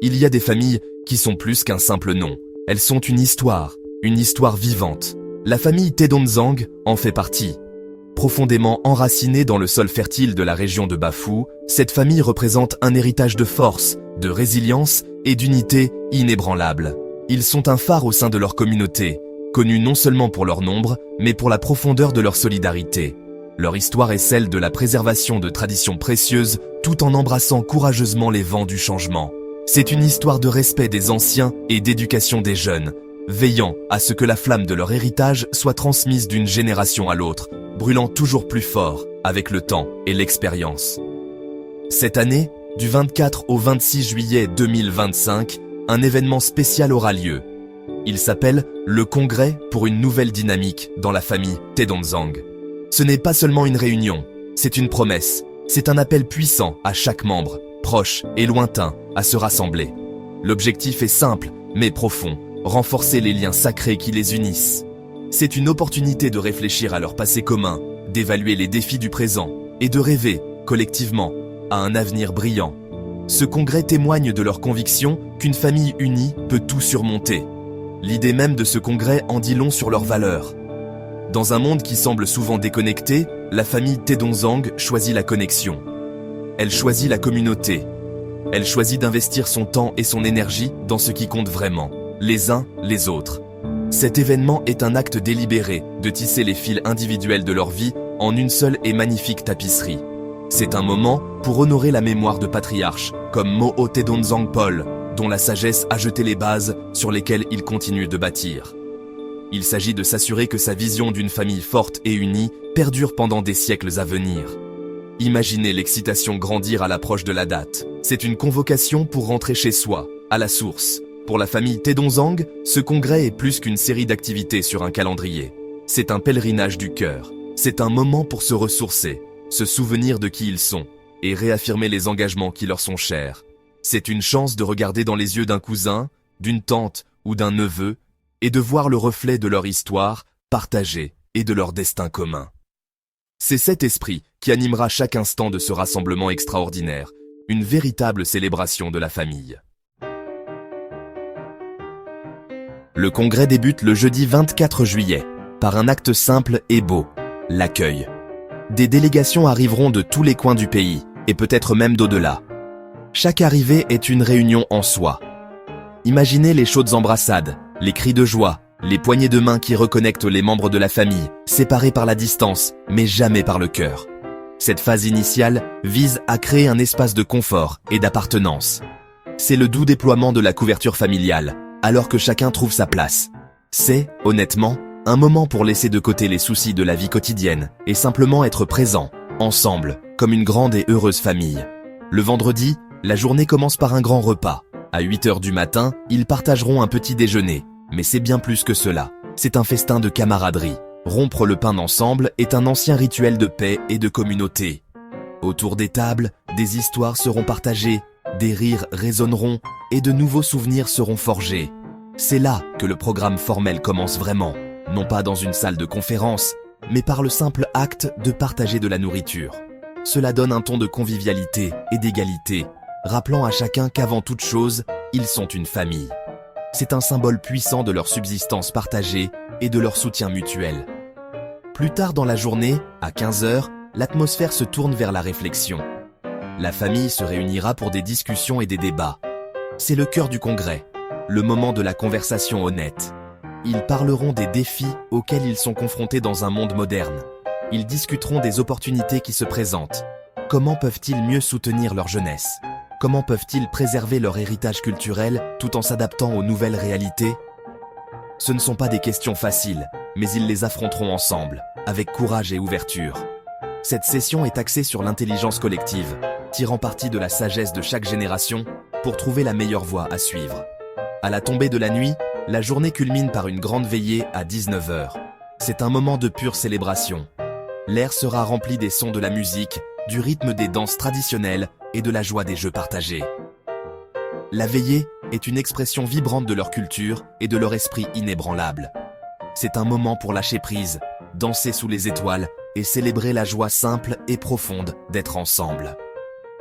Il y a des familles qui sont plus qu'un simple nom. Elles sont une histoire vivante. La famille Tedonzang en fait partie. Profondément enracinée dans le sol fertile de la région de Bafou, cette famille représente un héritage de force, de résilience et d'unité inébranlable. Ils sont un phare au sein de leur communauté, connus non seulement pour leur nombre, mais pour la profondeur de leur solidarité. Leur histoire est celle de la préservation de traditions précieuses, tout en embrassant courageusement les vents du changement. C'est une histoire de respect des anciens et d'éducation des jeunes, veillant à ce que la flamme de leur héritage soit transmise d'une génération à l'autre, brûlant toujours plus fort avec le temps et l'expérience. Cette année, du 24 au 26 juillet 2025, un événement spécial aura lieu. Il s'appelle le Congrès pour une nouvelle dynamique dans la famille Tedonzang. Ce n'est pas seulement une réunion, c'est une promesse, c'est un appel puissant à chaque membre, proche et lointain, à se rassembler. L'objectif est simple, mais profond, renforcer les liens sacrés qui les unissent. C'est une opportunité de réfléchir à leur passé commun, d'évaluer les défis du présent et de rêver, collectivement, à un avenir brillant. Ce congrès témoigne de leur conviction qu'une famille unie peut tout surmonter. L'idée même de ce congrès en dit long sur leurs valeurs. Dans un monde qui semble souvent déconnecté, la famille Tedonzang choisit la connexion. Elle choisit la communauté. Elle choisit d'investir son temps et son énergie dans ce qui compte vraiment, les uns les autres. Cet événement est un acte délibéré de tisser les fils individuels de leur vie en une seule et magnifique tapisserie. C'est un moment pour honorer la mémoire de patriarches comme Mo'o Tedonzang Paul, dont la sagesse a jeté les bases sur lesquelles il continue de bâtir. Il s'agit de s'assurer que sa vision d'une famille forte et unie perdure pendant des siècles à venir. Imaginez l'excitation grandir à l'approche de la date. C'est une convocation pour rentrer chez soi, à la source. Pour la famille Tedonzang, ce congrès est plus qu'une série d'activités sur un calendrier. C'est un pèlerinage du cœur. C'est un moment pour se ressourcer, se souvenir de qui ils sont et réaffirmer les engagements qui leur sont chers. C'est une chance de regarder dans les yeux d'un cousin, d'une tante ou d'un neveu et de voir le reflet de leur histoire partagée et de leur destin commun. C'est cet esprit qui animera chaque instant de ce rassemblement extraordinaire, une véritable célébration de la famille. Le congrès débute le jeudi 24 juillet, par un acte simple et beau, l'accueil. Des délégations arriveront de tous les coins du pays, et peut-être même d'au-delà. Chaque arrivée est une réunion en soi. Imaginez les chaudes embrassades, les cris de joie, les poignées de main qui reconnectent les membres de la famille, séparés par la distance, mais jamais par le cœur. Cette phase initiale vise à créer un espace de confort et d'appartenance. C'est le doux déploiement de la couverture familiale, alors que chacun trouve sa place. C'est, honnêtement, un moment pour laisser de côté les soucis de la vie quotidienne et simplement être présent, ensemble, comme une grande et heureuse famille. Le vendredi, la journée commence par un grand repas. À 8h du matin, ils partageront un petit déjeuner. Mais c'est bien plus que cela. C'est un festin de camaraderie. Rompre le pain ensemble est un ancien rituel de paix et de communauté. Autour des tables, des histoires seront partagées, des rires résonneront et de nouveaux souvenirs seront forgés. C'est là que le programme formel commence vraiment, non pas dans une salle de conférence, mais par le simple acte de partager de la nourriture. Cela donne un ton de convivialité et d'égalité, rappelant à chacun qu'avant toute chose, ils sont une famille. C'est un symbole puissant de leur subsistance partagée et de leur soutien mutuel. Plus tard dans la journée, à 15h, l'atmosphère se tourne vers la réflexion. La famille se réunira pour des discussions et des débats. C'est le cœur du congrès, le moment de la conversation honnête. Ils parleront des défis auxquels ils sont confrontés dans un monde moderne. Ils discuteront des opportunités qui se présentent. Comment peuvent-ils mieux soutenir leur jeunesse ? Comment peuvent-ils préserver leur héritage culturel tout en s'adaptant aux nouvelles réalités ? Ce ne sont pas des questions faciles, mais ils les affronteront ensemble, avec courage et ouverture. Cette session est axée sur l'intelligence collective, tirant parti de la sagesse de chaque génération pour trouver la meilleure voie à suivre. À la tombée de la nuit, la journée culmine par une grande veillée à 19h. C'est un moment de pure célébration. L'air sera rempli des sons de la musique, du rythme des danses traditionnelles et de la joie des jeux partagés. La veillée est une expression vibrante de leur culture et de leur esprit inébranlable. C'est un moment pour lâcher prise, danser sous les étoiles et célébrer la joie simple et profonde d'être ensemble.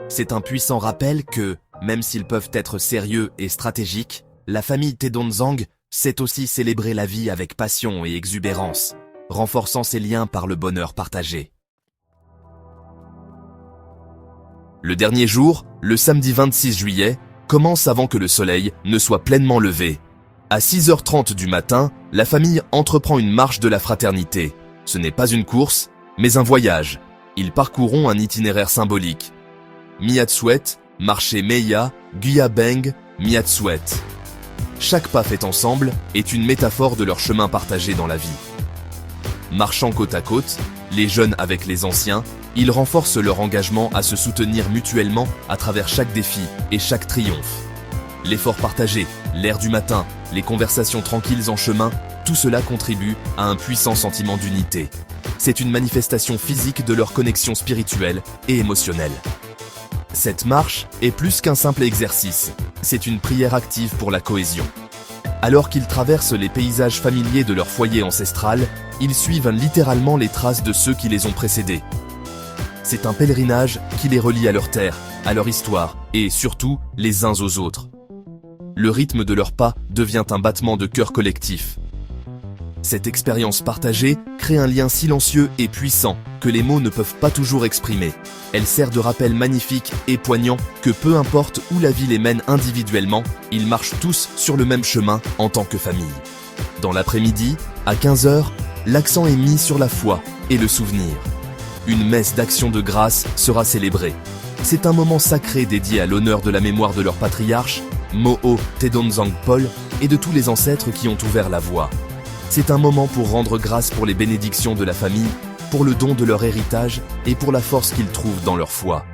C'est un puissant rappel que, Même s'ils peuvent être sérieux et stratégiques, la famille Taedongzang sait aussi célébrer la vie avec passion et exubérance, renforçant ses liens par le bonheur partagé. Le dernier jour, le samedi 26 juillet, commence avant que le soleil ne soit pleinement levé. À 6h30 du matin, la famille entreprend une marche de la fraternité. Ce n'est pas une course, mais un voyage. Ils parcourront un itinéraire symbolique. Miatsuet, marché Meiya, Guyabeng, Miatsuet. Chaque pas fait ensemble est une métaphore de leur chemin partagé dans la vie. Marchant côte à côte, les jeunes avec les anciens, ils renforcent leur engagement à se soutenir mutuellement à travers chaque défi et chaque triomphe. L'effort partagé, l'air du matin, les conversations tranquilles en chemin, tout cela contribue à un puissant sentiment d'unité. C'est une manifestation physique de leur connexion spirituelle et émotionnelle. Cette marche est plus qu'un simple exercice, c'est une prière active pour la cohésion. Alors qu'ils traversent les paysages familiers de leur foyer ancestral, ils suivent littéralement les traces de ceux qui les ont précédés. C'est un pèlerinage qui les relie à leur terre, à leur histoire, et surtout les uns aux autres. Le rythme de leurs pas devient un battement de cœur collectif. Cette expérience partagée crée un lien silencieux et puissant que les mots ne peuvent pas toujours exprimer. Elle sert de rappel magnifique et poignant que peu importe où la vie les mène individuellement, ils marchent tous sur le même chemin en tant que famille. Dans l'après-midi, à 15h, l'accent est mis sur la foi et le souvenir. Une messe d'action de grâce sera célébrée. C'est un moment sacré dédié à l'honneur de la mémoire de leur patriarche, Moho Taedongzang Paul, et de tous les ancêtres qui ont ouvert la voie. C'est un moment pour rendre grâce pour les bénédictions de la famille, pour le don de leur héritage et pour la force qu'ils trouvent dans leur foi.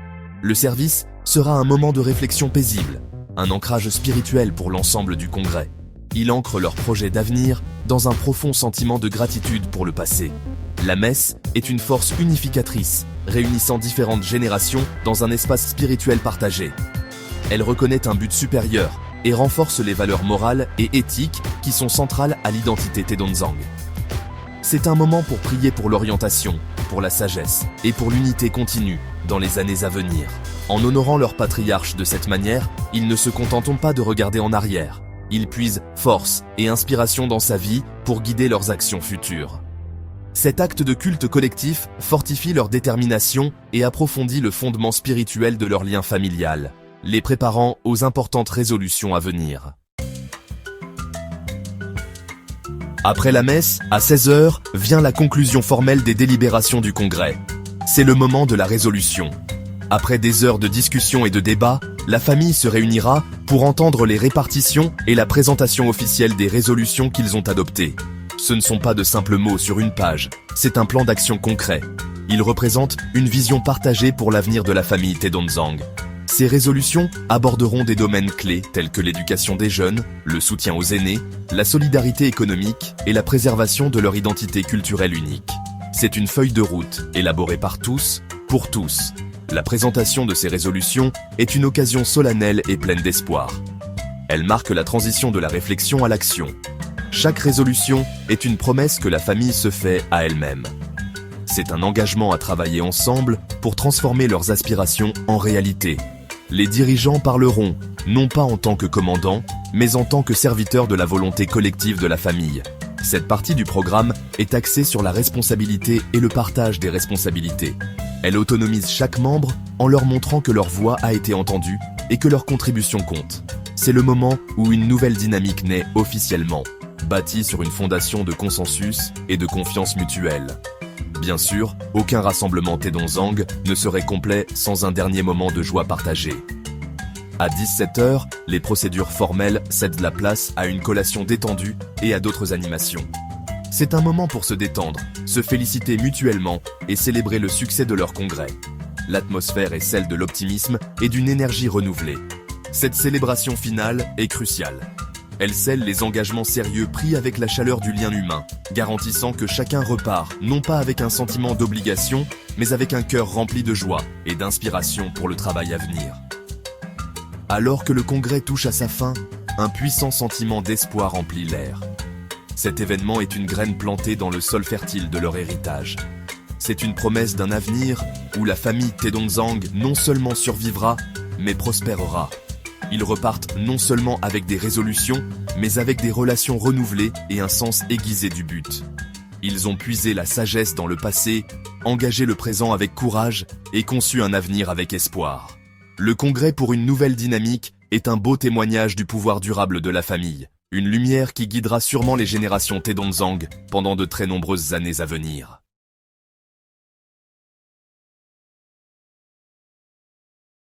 Le service sera un moment de réflexion paisible, un ancrage spirituel pour l'ensemble du congrès. Il ancre leur projet d'avenir dans un profond sentiment de gratitude pour le passé. La messe est une force unificatrice, réunissant différentes générations dans un espace spirituel partagé. Elle reconnaît un but supérieur et renforce les valeurs morales et éthiques qui sont centrales à l'identité Taedongzang. C'est un moment pour prier pour l'orientation, pour la sagesse et pour l'unité continue dans les années à venir. En honorant leur patriarche de cette manière, ils ne se contentent pas de regarder en arrière. Ils puisent force et inspiration dans sa vie pour guider leurs actions futures. Cet acte de culte collectif fortifie leur détermination et approfondit le fondement spirituel de leur lien familial, les préparant aux importantes résolutions à venir. Après la messe, à 16h, vient la conclusion formelle des délibérations du congrès. C'est le moment de la résolution. Après des heures de discussion et de débat, la famille se réunira pour entendre les répartitions et la présentation officielle des résolutions qu'ils ont adoptées. Ce ne sont pas de simples mots sur une page, c'est un plan d'action concret. Il représente une vision partagée pour l'avenir de la famille Taedongzang. Ces résolutions aborderont des domaines clés tels que l'éducation des jeunes, le soutien aux aînés, la solidarité économique et la préservation de leur identité culturelle unique. C'est une feuille de route élaborée par tous, pour tous. La présentation de ces résolutions est une occasion solennelle et pleine d'espoir. Elle marque la transition de la réflexion à l'action. Chaque résolution est une promesse que la famille se fait à elle-même. C'est un engagement à travailler ensemble pour transformer leurs aspirations en réalité. Les dirigeants parleront, non pas en tant que commandants, mais en tant que serviteurs de la volonté collective de la famille. Cette partie du programme est axée sur la responsabilité et le partage des responsabilités. Elle autonomise chaque membre en leur montrant que leur voix a été entendue et que leur contribution compte. C'est le moment où une nouvelle dynamique naît officiellement, bâtie sur une fondation de consensus et de confiance mutuelle. Bien sûr, aucun rassemblement Taedongzang ne serait complet sans un dernier moment de joie partagée. À 17h, les procédures formelles cèdent la place à une collation détendue et à d'autres animations. C'est un moment pour se détendre, se féliciter mutuellement et célébrer le succès de leur congrès. L'atmosphère est celle de l'optimisme et d'une énergie renouvelée. Cette célébration finale est cruciale. Elle scelle les engagements sérieux pris avec la chaleur du lien humain, garantissant que chacun repart, non pas avec un sentiment d'obligation, mais avec un cœur rempli de joie et d'inspiration pour le travail à venir. Alors que le congrès touche à sa fin, un puissant sentiment d'espoir remplit l'air. Cet événement est une graine plantée dans le sol fertile de leur héritage. C'est une promesse d'un avenir où la famille Taedongzang non seulement survivra, mais prospérera. Ils repartent non seulement avec des résolutions, mais avec des relations renouvelées et un sens aiguisé du but. Ils ont puisé la sagesse dans le passé, engagé le présent avec courage et conçu un avenir avec espoir. Le Congrès pour une nouvelle dynamique est un beau témoignage du pouvoir durable de la famille, une lumière qui guidera sûrement les générations Taedongzang pendant de très nombreuses années à venir.